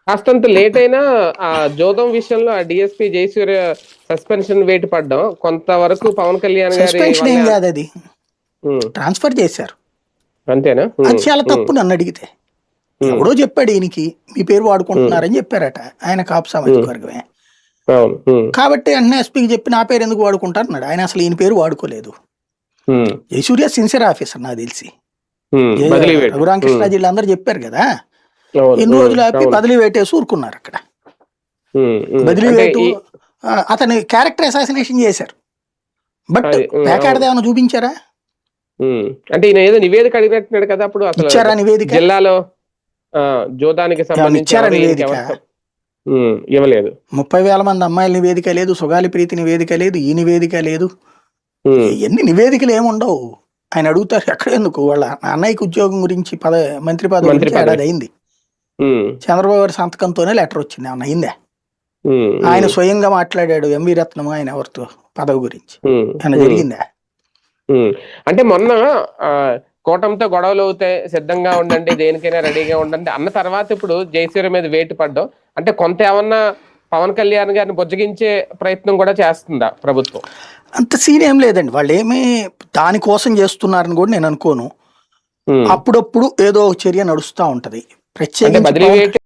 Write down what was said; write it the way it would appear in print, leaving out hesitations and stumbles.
కాస్తంత లేట్ అయినా ఆ జోదం విషయంలో ఆ డిఎస్పీ జయసూర్య సస్పెన్షన్ వేటు పడ్డం కొంతవరకు పవన్ కళ్యాణ్ గారి సస్పెన్షన్ ఏం వల్లే. కాదు, అది ఉమ్, ట్రాన్స్ఫర్ చేశారు. అంతేనా? అది చాలా తప్పు నన్ను అడిగితే. ఎవడో చెప్పాడు ఈయనకి మీ పేరు వాడుకుంటున్నారని చెప్పారట, ఆయన కాపు సామాజిక వర్గమే అవును. కాబట్టి వెంటనే ఎస్పీకి చెప్పి నా పేరు ఎందుకు వాడుకుంటారు అన్నాడు. ఆయన అసలు ఈయన పేరు వాడుకోలేదు. జయసూర్య సిన్సియర్ ఆఫీసర్ నాకు తెలిసి. బదిలీ వేటు. రఘురామకృష్ణ జిల్లా అందరూ చెప్పారు కదా, అవును, ఎన్ని రోజులు ఆపి అవును. బదిలీ వేటేసి ఊరుకున్నారు అక్కడ. బదిలీ అంటే వేటు అతని క్యారెక్టర్ అసాసినేషన్ చేశారు. బట్ అది, ప్యాకాడది ఏమైనా చూపించారా? అంటే ఈయన ఏదో నివేదిక అడిగినట్టున్నాడు కదా అప్పుడు. అసలు ఇచ్చారా నివేదిక? జిల్లాలో జోదానికి సంబంధించి ఇచ్చారా నివేదిక? ఇవ్వలేదు. 30,000 మంది అమ్మాయిల నివేదిక లేదు, సుగాలి ప్రీతి నివేదిక లేదు, ఈ నివేదిక లేదు. ఎన్ని నివేదికలు ఏముండవు. ఆయన అడుగుతారు ఎక్కడ ఎందుకు, వాళ్ళ అన్నయ్యకి ఉద్యోగం గురించి మంత్రి పదవి గురించి ఏడాది అయింది. చంద్రబాబు గారి సంతకంతోనే లెటర్ వచ్చింది, ఏమన్నా అయిందే? ఆయన స్వయంగా మాట్లాడాడు ఎంవి రత్నం ఆయన ఎవరితో పదవి గురించి, ఏమన్నా జరిగిందా? అంటే మొన్న కూటమితో గొడవలు అవుతాయి, సిద్ధంగా ఉండండి, దేనికైనా రెడీగా ఉండండి అన్న తర్వాత ఇప్పుడు జయసూర్య మీద వేటు పడ్డం అంటే కొంత ఏమన్నా పవన్ కళ్యాణ్ గారిని బుజ్జగించే ప్రయత్నం కూడా చేస్తుందా ప్రభుత్వం? అంత సీన్ ఏం లేదండి. వాళ్ళు ఏమీ దానికోసం చేస్తున్నారని కూడా నేను అనుకోను. అప్పుడప్పుడు ఏదో చర్య నడుస్తూ ఉంటది. ప్రత్యేకించి